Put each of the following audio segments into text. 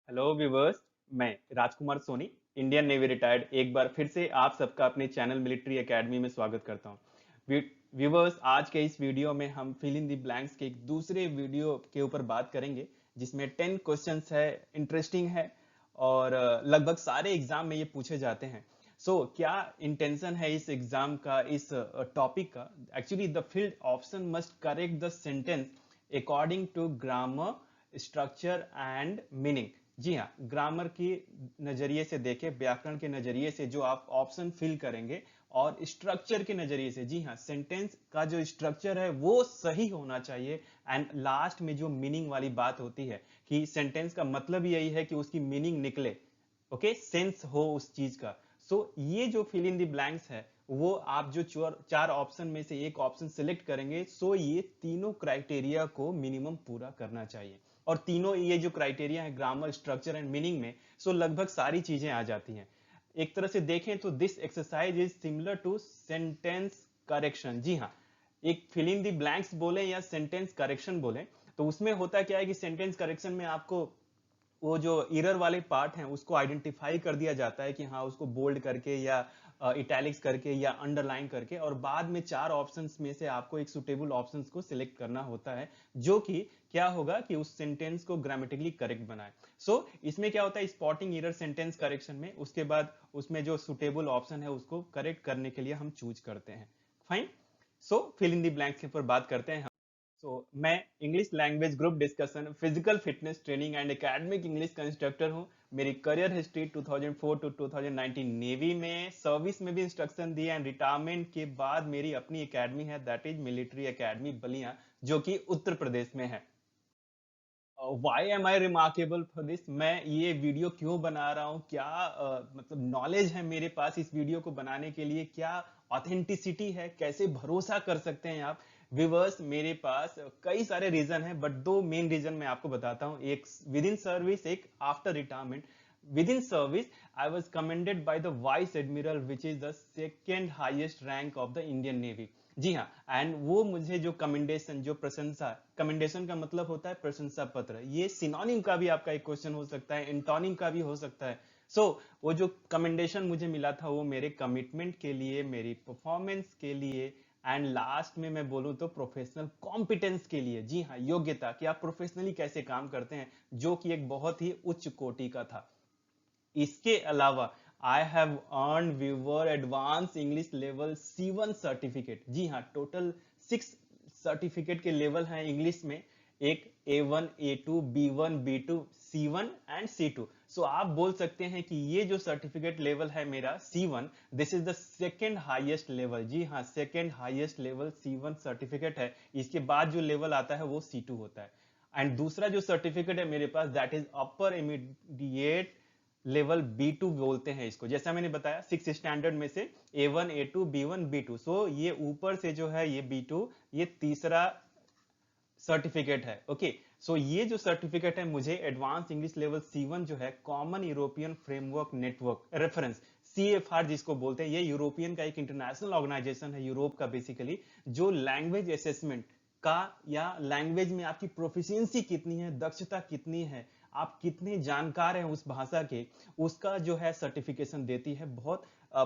Hello viewers. मैं राजकुमार Soni, Indian navy retired, एक बार फिर से आप सबका अपने चैनल मिलिट्री एकेडमी में स्वागत करता हूं। व्यूवर्स, आज के इस वीडियो में हम फिल इन द ब्लैंक्स के एक दूसरे वीडियो के ऊपर बात करेंगे जिसमें 10 क्वेश्चंस है, इंटरेस्टिंग है और लगभग सारे एग्जाम में ये पूछे जाते हैं। क्या इंटेंशन है इस एग्जाम का, इस टॉपिक का? Actually the field option must correct the sentence according to grammar, structure and meaning. जी हाँ, ग्रामर की नजरिए से देखें, व्याकरण के नजरिए से जो आप ऑप्शन फिल करेंगे, और स्ट्रक्चर के नजरिए से, जी हाँ, सेंटेंस का जो स्ट्रक्चर है वो सही होना चाहिए। एंड लास्ट में जो मीनिंग वाली बात होती है कि सेंटेंस का मतलब यही है कि उसकी मीनिंग निकले, ओके, सेंस हो उस चीज का। ये जो फिल इन द ब्लैंक्स है वो आप जो चार ऑप्शन में से एक ऑप्शन सिलेक्ट करेंगे, ये तीनों क्राइटेरिया को मिनिमम पूरा करना चाहिए। और तीनों ये जो क्राइटेरिया है ग्रामर, स्ट्रक्चर एंड मीनिंग में, लगभग सारी चीजें आ जाती हैं। एक तरह से देखें तो this exercise is similar to sentence correction. जी हाँ, एक फिल इन द ब्लैंक्स बोले या सेंटेंस करेक्शन बोले, तो उसमें होता क्या है कि सेंटेंस करेक्शन में आपको वो जो एरर वाले पार्ट हैं उसको आइडेंटिफाई कर दिया जाता है कि हाँ, उसको बोल्ड करके या इटैलिक्स करके या अंडरलाइन करके, और बाद में चार ऑप्शंस में से आपको एक सुटेबल ऑप्शंस को सिलेक्ट करना होता है जो कि क्या होगा कि उस सेंटेंस को ग्रामेटिकली करेक्ट बनाए। इसमें क्या होता है, स्पॉटिंग एरर सेंटेंस करेक्शन में, उसके बाद उसमें जो सुटेबल ऑप्शन है उसको करेक्ट करने के लिए हम चूज करते हैं। Fine. Fill in the blanks के ऊपर बात करते हैं। मैं English language group discussion, physical fitness training and academic English का इंस्ट्रक्टर हूँ। मेरी करियर हिस्ट्री 2004 टू 2019 नेवी में, सर्विस में भी इंस्ट्रक्शन दी, एंड रिटायरमेंट के बाद मेरी अपनी एकेडमी है, that is military academy Ballia, जो कि उत्तर प्रदेश में है। Why am I remarkable for this? मैं ये वीडियो क्यों बना रहा हूँ, क्या मतलब नॉलेज है मेरे पास इस वीडियो को बनाने के लिए, क्या ऑथेंटिसिटी है, कैसे भरोसा कर सकते हैं आप? व्यूवर्स, मेरे पास कई सारे रीजन हैं, बट दो मेन रीजन मैं आपको बताता हूँ, एक विद इन सर्विस, एक after retirement. Within service I was commended by the vice admiral, which is the second highest rank of the Indian Navy. जी हाँ, एंड वो मुझे जो कमेंडेशन, जो प्रशंसा, कमेंडेशन का मतलब होता है प्रशंसा पत्र, ये सिनोनिम का भी आपका एक क्वेश्चन हो सकता है, एंटोनिम का भी हो सकता है। वो जो कमेंडेशन मुझे मिला था वो मेरे कमिटमेंट के लिए, मेरी परफॉर्मेंस के लिए, एंड लास्ट में मैं बोलूं तो प्रोफेशनल कॉम्पिटेंस के लिए। जी हाँ, योग्यता कि आप प्रोफेशनली कैसे काम करते हैं, जो कि एक बहुत ही उच्च कोटि का था। इसके अलावा I have earn viewer advance English level C1 certificate. जी हाँ, टोटल 6 सर्टिफिकेट के लेवल हैं इंग्लिश में, एक A1, A2, B1, B2, C1 and C2। आप बोल सकते हैं कि ये जो सर्टिफिकेट लेवल है मेरा C1, this is the second highest level. जी हाँ, second highest level C1 certificate है। इसके बाद जो लेवल आता है वो C2 होता है। एंड दूसरा जो सर्टिफिकेट है मेरे पास, that is upper immediate level B2 बोलते हैं इसको। जैसा मैंने बताया, 6 स्टैंडर्ड में से A1, A2, B1, B2, ये ऊपर से जो है ये B2, ये तीसरा सर्टिफिकेट है। ओके, ये जो सर्टिफिकेट है मुझे एडवांस इंग्लिश लेवल C1 जो है, common European framework network reference, CFR जिसको बोलते हैं, ये यूरोपियन का एक इंटरनेशनल ऑर्गेनाइजेशन है, यूरोप का बेसिकली, जो लैंग्वेज असेसमेंट का, या लैंग्वेज में आपकी प्रोफिशिएंसी कितनी है, दक्षता कितनी है, आप कितने जानकार हैं उस भाषा के, उसका जो है सर्टिफिकेशन देती है। बहुत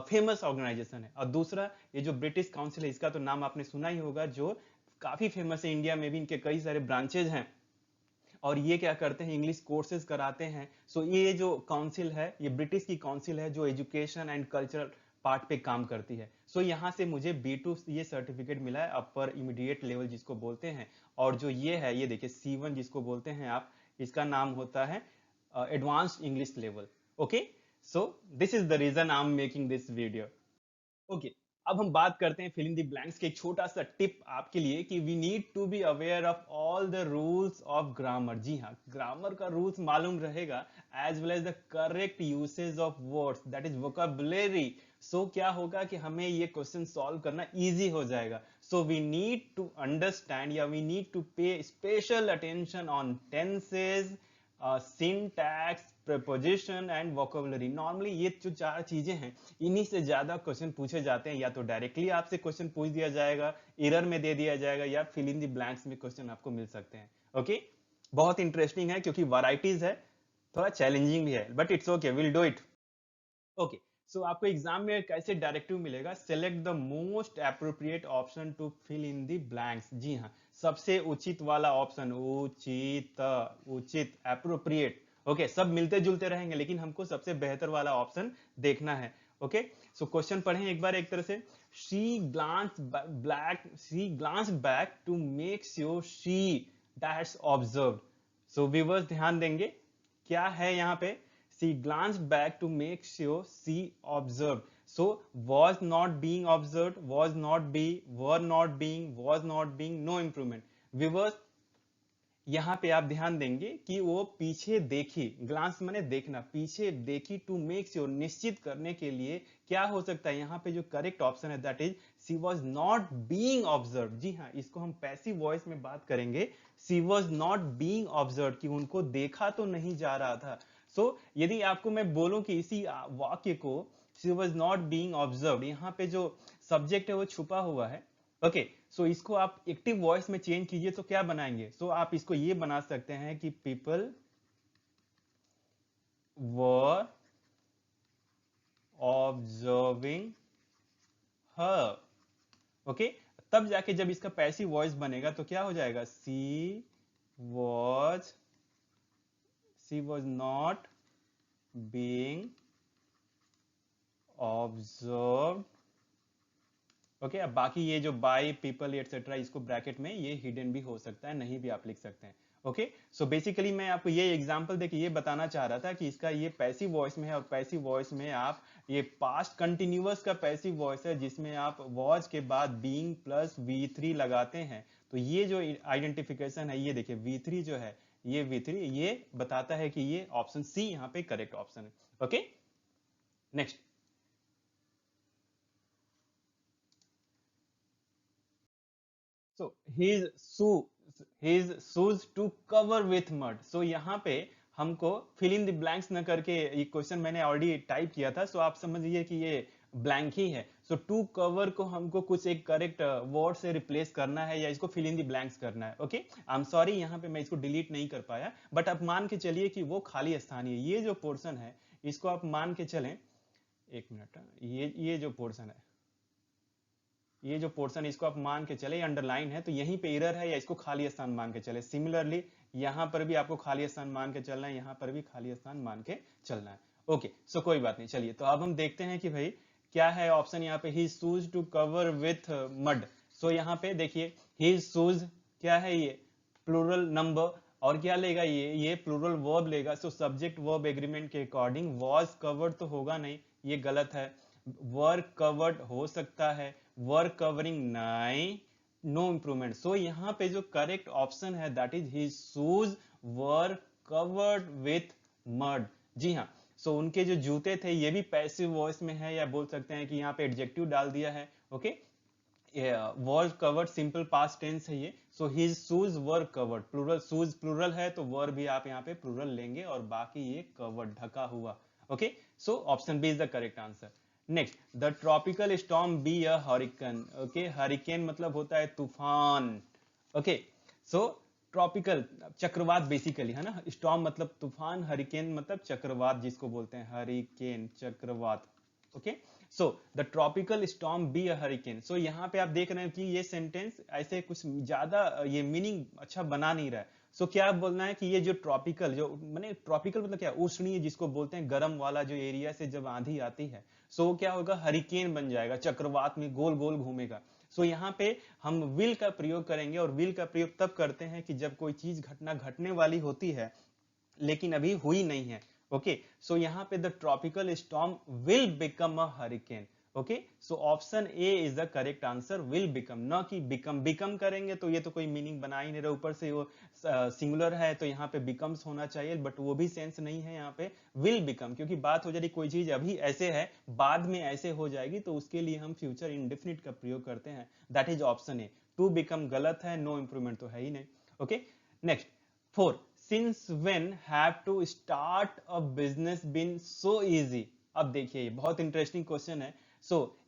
फेमस ऑर्गेनाइजेशन है। और दूसरा, ये जो ब्रिटिश काउंसिल है, इसका तो नाम आपने सुना ही होगा, जो काफी फेमस है, इंडिया में भी इनके कई सारे ब्रांचेज हैं, और ये क्या करते हैं, इंग्लिश कोर्सेज कराते हैं। ये जो काउंसिल है, ये ब्रिटिश की काउंसिल है जो एजुकेशन एंड कल्चरल पार्ट पे काम करती है। यहाँ से मुझे B2 ये सर्टिफिकेट मिला है, अपर इमीडिएट लेवल जिसको बोलते हैं। और जो ये है, ये देखिए C1 जिसको बोलते हैं आप, इसका नाम होता है advanced English level. Okay, this is the reason I am making this video. Okay, अब हम बात करते हैं फिल इन द ब्लैंक्स के एक छोटा सा टिप आपके लिए कि we need to be aware of all the rules of grammar. जी हाँ, ग्रामर का रूल्स मालूम रहेगा, as well as the correct usage of words, that is vocabulary. क्या होगा कि हमें ये क्वेश्चन सॉल्व करना इजी हो जाएगा। वी नीड टू अंडरस्टैंड, या वी नीड टू पे special attention on tenses, syntax, preposition and vocabulary। Normally ये जो चार चीजें हैं, इन्हीं से ज्यादा क्वेश्चन पूछे जाते हैं। या तो डायरेक्टली आपसे क्वेश्चन पूछ दिया जाएगा, एरर में दे दिया जाएगा, या फिल इन द ब्लैंक्स में क्वेश्चन आपको मिल सकते हैं। ओके, बहुत इंटरेस्टिंग है क्योंकि वैरायटीज है, थोड़ा चैलेंजिंग भी है, but it's okay, will do it. Okay, so आपको एग्जाम में कैसे डायरेक्टिव मिलेगा, select the most appropriate option to fill in the blanks. जी हाँ, सबसे उचित वाला ऑप्शन, उचित, उचित, एप्रोप्रिएट। ओके, सब मिलते जुलते रहेंगे लेकिन हमको सबसे बेहतर वाला ऑप्शन देखना है। ओके, सो क्वेश्चन पढ़ें एक बार एक तरह से। She glance back to make sure she that's observed. So viewers ध्यान देंगे, क्या है यहाँ पे, she glanced back to make sure she observed. So was not being observed, was not be, were not being, was not being, no improvement. Viewers, यहाँ पे आप ध्यान देंगे कि वो पीछे देखी, ग्लांस माने देखना, पीछे देखी टू मेक श्योर, निश्चित करने के लिए। क्या हो सकता है यहाँ पे जो करेक्ट ऑप्शन है, that is she was not being observe. जी हाँ, इसको हम पैसिव वॉइस में बात करेंगे, she was not being observe, कि उनको देखा तो नहीं जा रहा था। यदि आपको मैं बोलूं कि इसी वाक्य को, she was not being observe, यहाँ पे जो सब्जेक्ट है वो छुपा हुआ है। ओके, सो इसको आप एक्टिव वॉइस में चेंज कीजिए तो क्या बनाएंगे, आप इसको ये बना सकते हैं कि people were observing her. Okay, तब जाके जब इसका पैसिव वॉइस बनेगा तो क्या हो जाएगा, was she was not being observe. Okay, अब बाकी ये जो बाय पीपल एटसेट्रा, इसको ब्रैकेट में ये हिडन भी हो सकता है, नहीं भी आप लिख सकते हैं। ओके, सो बेसिकली मैं आपको ये एग्जांपल देके ये बताना चाह रहा था कि इसका ये पैसिव वॉइस में है, और पैसिव वॉइस में आप ये पास्ट कंटिन्यूअस का पैसिव वॉइस है, जिसमें आप वॉज के बाद बीइंग प्लस V3 लगाते हैं। तो ये जो आइडेंटिफिकेशन है, ये देखिए V3 जो है, ये V3 ये बताता है कि ये ऑप्शन सी यहाँ पे करेक्ट ऑप्शन है। Okay, next. So his shoes to cover with mud. So यहाँ पे हमको fill in the blanks न करके, ये क्वेश्चन मैंने ऑलरेडी टाइप किया था, सो आप समझिए कि ये ब्लैंक ही है। सो टू कवर को हमको कुछ एक करेक्ट वर्ड से रिप्लेस करना है, या इसको फिल इन द ब्लैंक्स करना है। ओके, आई एम सॉरी, यहाँ पे मैं इसको डिलीट नहीं कर पाया, बट आप मान के चलिए कि वो खाली स्थान है, ये जो पोर्शन है इसको आप मान के चलें। एक मिनट, ये जो पोर्शन है, ये जो पोर्शन, इसको आप मान के चले अंडरलाइन है, तो यहीं पे एरर है, या इसको खाली स्थान मान के चले। सिमिलरली यहां पर भी आपको खाली स्थान मान के चलना है, यहां पर भी खाली स्थान मान के चलना है। ओके, सो कोई बात नहीं, चलिए तो अब हम देखते हैं कि भाई क्या है ऑप्शन यहाँ पे, he shoes to cover with mud. So यहाँ पे देखिए, ही शूज क्या है, ये प्लूरल नंबर, और क्या लेगा, ये प्लूरल वर्ब लेगा। सो सब्जेक्ट वर्ब एग्रीमेंट के अकॉर्डिंग वॉज कवर्ड तो होगा नहीं, ये गलत है। वर्क कवर्ड हो सकता है, वर्क कवरिंग नहीं, नो इंप्रूवमेंट। सो यहाँ पे जो करेक्ट ऑप्शन है, that is his shoes were covered with mud. जी हाँ, उनके जो जूते थे, ये भी पैसिव वॉइस में है, या बोल सकते हैं कि यहाँ पे एडजेक्टिव डाल दिया है। Okay, was covered simple past tense है ये। So his shoes were covered, plural, shoes plural है तो वर भी आप यहाँ पे प्लूरल लेंगे, और बाकी ये कवर्ड, ढका हुआ। Okay, so option B is the correct answer. Next, the tropical storm be a hurricane. Okay, hurricane मतलब होता है तूफान। ओके, सो ट्रॉपिकल चक्रवात बेसिकली है ना, स्टॉर्म मतलब तूफान, हरिकेन मतलब चक्रवात, जिसको बोलते हैं हरिकेन, चक्रवात। Okay, so the tropical storm be a hurricane. So यहाँ पे आप देख रहे हैं कि ये सेंटेंस ऐसे कुछ ज्यादा ये मीनिंग अच्छा बना नहीं रहा है। क्या बोलना है कि ये जो ट्रॉपिकल, जो माने ट्रॉपिकल मतलब क्या, उष्णीय जिसको बोलते हैं, गर्म वाला जो एरिया से जब आंधी आती है, क्या होगा, हरिकेन बन जाएगा, चक्रवात में गोल गोल घूमेगा। यहाँ पे हम विल का प्रयोग करेंगे, और विल का प्रयोग तब करते हैं कि जब कोई चीज घटना घटने वाली होती है लेकिन अभी हुई नहीं है। ओके, यहाँ पे the tropical storm will become a hurricane. Okay, option A is the correct answer, will become, न कि बिकम। बिकम करेंगे तो ये तो कोई मीनिंग बना ही नहीं रहा, ऊपर से वो सिंगुलर है तो यहाँ पे बिकम्स होना चाहिए, बट वो भी सेंस नहीं है यहाँ पे। विल बिकम, क्योंकि बात हो जा रही कोई चीज अभी ऐसे है, बाद में ऐसे हो जाएगी, तो उसके लिए हम फ्यूचर इंडेफिनिट का प्रयोग करते हैं, that is option A. To become गलत है, नो इंप्रूवमेंट तो है ही नहीं। Okay, next, 4, since when have to start a business been so easy। अब देखिए, ये बहुत इंटरेस्टिंग क्वेश्चन है।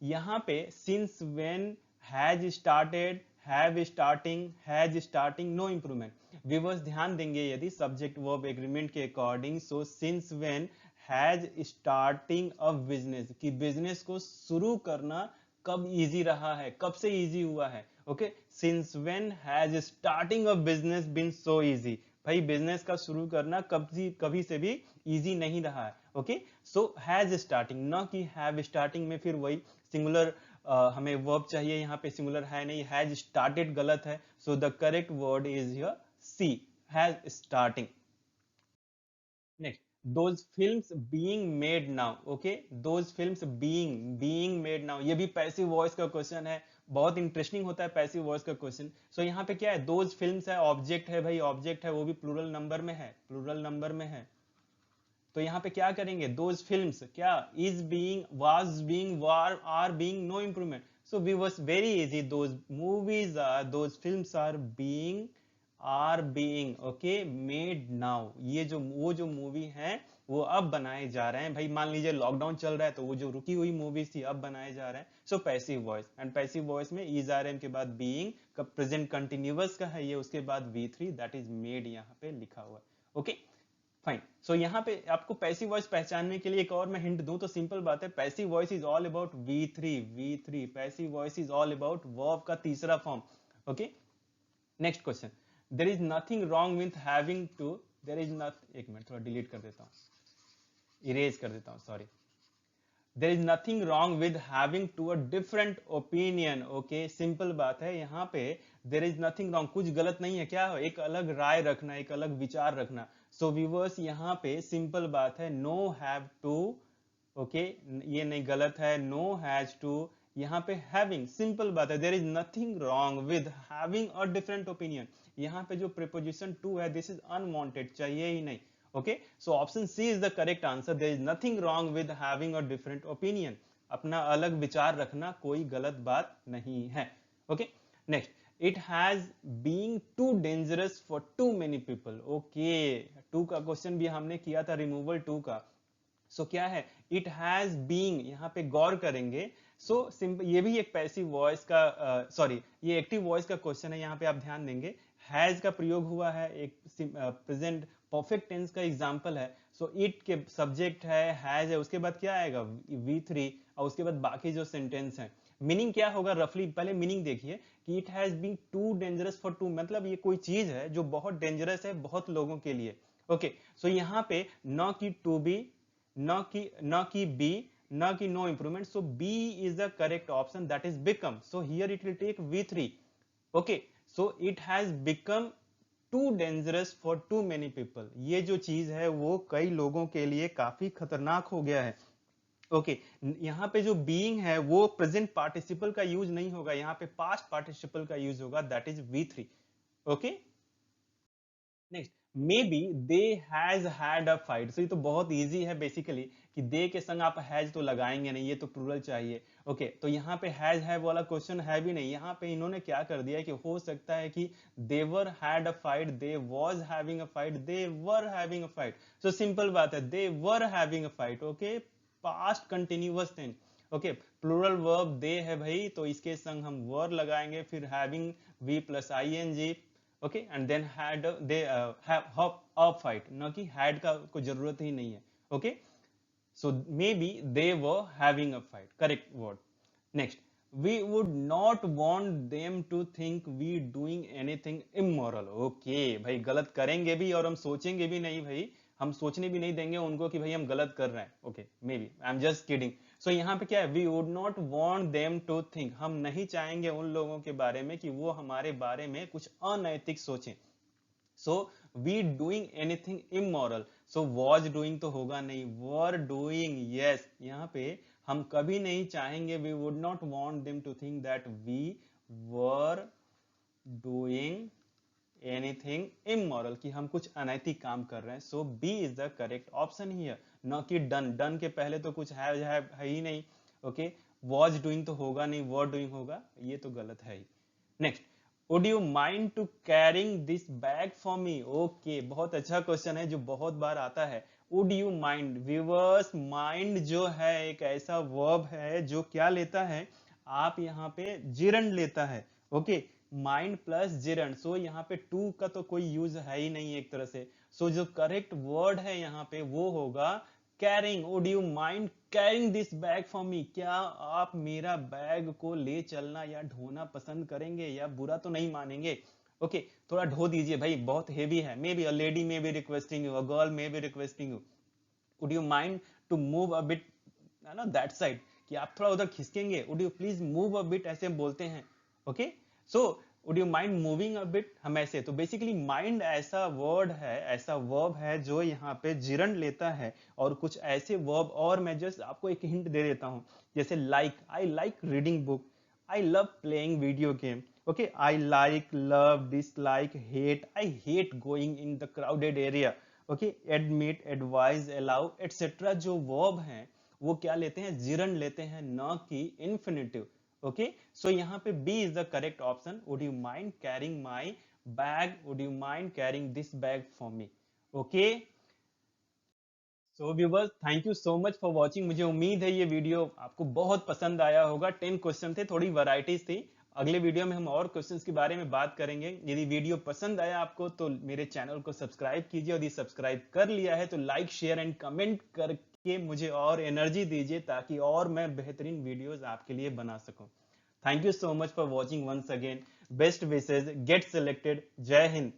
यहाँ पे since when, has started, have starting, has starting, no improvement. Viewers ध्यान देंगे यदि सब्जेक्ट वर्ब एग्रीमेंट के according, so since when has starting a business, कि बिजनेस को शुरू करना कब इजी रहा है, कब से इजी हुआ है। Okay, since when has starting a business been so easy, भाई बिजनेस का शुरू करना कभी से भी इजी नहीं रहा है। ओके, सो हैज स्टार्टिंग, ना कि हैव स्टार्टिंग में फिर वही सिंगुलर हमें वर्ब चाहिए, यहाँ पे सिंगुलर है नहीं, हैज स्टार्टेड गलत है। So the correct word is here C, has starting. Next, those films being made now, okay, those films being made now, ये भी पैसिव वॉइस का क्वेश्चन है, बहुत इंटरेस्टिंग होता है पैसिव वॉइस का क्वेश्चन। सो यहाँ पे क्या है, those films है, ऑब्जेक्ट है भाई, ऑब्जेक्ट है, वो भी प्लूरल नंबर में है, प्लूरल नंबर में है। तो यहाँ पे क्या करेंगे, दोज फिल्म्स क्या, is being, was being, were, are being, no improvement. So we was very easy, those movies are, those films are being okay made now. ये जो वो जो मूवी है वो अब बनाए जा रहे हैं भाई। मान लीजिए लॉकडाउन चल रहा है तो वो जो रुकी हुई मूवीज थी अब बनाए जा रहे हैं। So passive voice, and passive voice में इज आर एम के बाद बीइंग का प्रेजेंट कंटिन्यूअस का है ये, उसके बाद V3 दैट इज मेड यहाँ पे लिखा हुआ है। Okay fine. सो यहाँ पे आपको पैसिव वॉइस पहचानने के लिए एक और मैं हिंट दूं तो सिंपल बात है, passive voice is all about V3, passive voice is all about verb का तीसरा form. Okay, next question, there is nothing wrong with having to, there is not, एक मिनट थोड़ा डिलीट कर देता हूँ, इरेज कर देता हूँ, sorry. There is nothing wrong with having to a different opinion. Okay, simple बात है यहाँ पे, देर इज नथिंग रॉन्ग, कुछ गलत नहीं है, क्या है, एक अलग राय रखना, एक अलग विचार रखना। सो व्यूअर्स यहाँ पे सिंपल बात है, नो हैव टू, ओके, ये नहीं गलत है, नो हैज टू, यहाँ पे हैविंग, सिंपल बात है, there is nothing wrong with having a different opinion. यहाँ पे जो प्रिपोजिशन टू है दिस इज अनवांटेड, चाहिए ही नहीं। Okay, so option C is the correct answer, there is nothing wrong with having a different opinion. अपना अलग विचार रखना कोई गलत बात नहीं है। Okay, next, it has being too dangerous for too many people. Okay, too का क्वेश्चन भी हमने किया था, रिमूवल टू का। क्या है, इट हैज बीइंग, यहाँ पे गौर करेंगे। सिंपल, ये भी एक पैसिव वॉइस का, सॉरी ये एक्टिव वॉइस का क्वेश्चन है, यहाँ पे आप ध्यान देंगे हैज का प्रयोग हुआ है, एक प्रेजेंट परफेक्ट टेंस का एग्जांपल है। इट के सब्जेक्ट है, हैज है, उसके बाद क्या आएगा, V3, और उसके बाद बाकी जो सेंटेंस है। मीनिंग क्या होगा रफली, पहले मीनिंग देखिए कि it has been too dangerous for too, मतलब ये कोई चीज है जो बहुत डेंजरस है बहुत लोगों के लिए। ओके, यहाँ पे न की टू बी, न की बी, न की no improvement, so B is the correct option, that is become. Here it will take V3। Okay, it has become too dangerous for too many people, ये जो चीज है वो कई लोगों के लिए काफी खतरनाक हो गया है। ओके, यहाँ पे जो बीइंग है वो प्रेजेंट पार्टिसिपल का यूज नहीं होगा, यहाँ पे पास्ट पार्टिसिपल का यूज होगा, that is V3। Okay, next, may be they has had a fight. ये तो बहुत इजी है बेसिकली, कि दे के संग आप हैज तो लगाएंगे नहीं, ये तो प्लूरल चाहिए। ओके, तो यहाँ पे हैज है वाला क्वेश्चन है भी नहीं, यहाँ पे इन्होंने क्या कर दिया कि हो सकता है कि they were had a fight, they was having a fight, they were having a fight. Simple बात है, they were having a fight. Okay, past continuous tense. Okay, plural verb they है भाई, तो इसके संग हम वर लगाएंगे, फिर having V plus ING। Okay, and then had, they have a fight, ना कि हैड का कोई जरूरत ही नहीं है। Okay, maybe they were having a fight, correct word. Next, we would not want them to think we doing anything immoral. Okay भाई, गलत करेंगे भी और हम सोचेंगे भी नहीं भाई, हम सोचने भी नहीं देंगे उनको कि भाई हम गलत कर रहे हैं। Okay, maybe I am just kidding. यहाँ पे क्या है, we would not want them to think, हम नहीं चाहेंगे उन लोगों के बारे में कि वो हमारे बारे में कुछ अनैतिक सोचें। We doing anything immoral, was doing तो होगा नहीं, वर डूइंग, यस, यहाँ पे हम कभी नहीं चाहेंगे, we would not want them to think that we were doing anything immoral, कि हम कुछ अनैतिक काम कर रहे हैं। B is the correct option here, न कि डन, डन के पहले तो कुछ है ही नहीं। ओके, वॉज डूइंग तो होगा नहीं, वर डूइंग होगा, ये तो गलत है ही। Next, would you mind to carrying this bag for me. Okay, बहुत अच्छा क्वेश्चन है जो बहुत बार आता है। Would you mind, viewers mind जो है एक ऐसा वर्ब है जो क्या लेता है, आप यहाँ पे जिरंड लेता है। ओके, माइंड प्लस जिरंड, सो यहाँ पे टू का तो कोई यूज है ही नहीं एक तरह से। सो जो करेक्ट वर्ड है यहाँ पे वो होगा carrying. Would you mind carrying this bag for मी, क्या आप मेरा बैग को ले चलना या ढोना पसंद करेंगे, या बुरा तो नहीं मानेंगे। ओके थोड़ा ढो दीजिए भाई, बहुत हेवी है। Maybe a lady may be requesting you, a girl may be requesting you, would you mind to move a bit, है ना, दैट साइड, कि आप थोड़ा उधर खिसकेंगे, would you please move a bit, ऐसे हम बोलते हैं। Okay so would you mind moving a bit, हम ऐसे। तो बेसिकली माइंड ऐसा वर्ड है, ऐसा वर्ब है जो यहाँ पे जिरंड लेता है। और कुछ ऐसे वर्ब, और मैं जस्ट आपको एक हिंट दे देता हूँ, जैसे like, I like reading book, I love playing video game. Okay I like, love, dislike, hate, I hate going in the crowded area. Okay admit, advise, allow etcetera जो verb हैं वो क्या लेते हैं, जिरंड लेते हैं, न कि इंफिनिटिव। ओके सो यहाँ पे B is the correct option. Would you mind carrying my bag, would you mind carrying this bag for me. Okay so viewers, thank you so much for watching. मुझे उम्मीद है ये video आपको बहुत पसंद आया होगा। 10 क्वेश्चन थे, थोड़ी वैरायटीज थी। अगले वीडियो में हम और क्वेश्चंस के बारे में बात करेंगे। यदि वीडियो पसंद आया आपको तो मेरे चैनल को सब्सक्राइब कीजिए, और यदि सब्सक्राइब कर लिया है तो लाइक, शेयर एंड कमेंट करके मुझे और एनर्जी दीजिए, ताकि और मैं बेहतरीन वीडियोस आपके लिए बना सकूं। Thank you so much for watching once again. Best wishes, get selected. Jai Hind.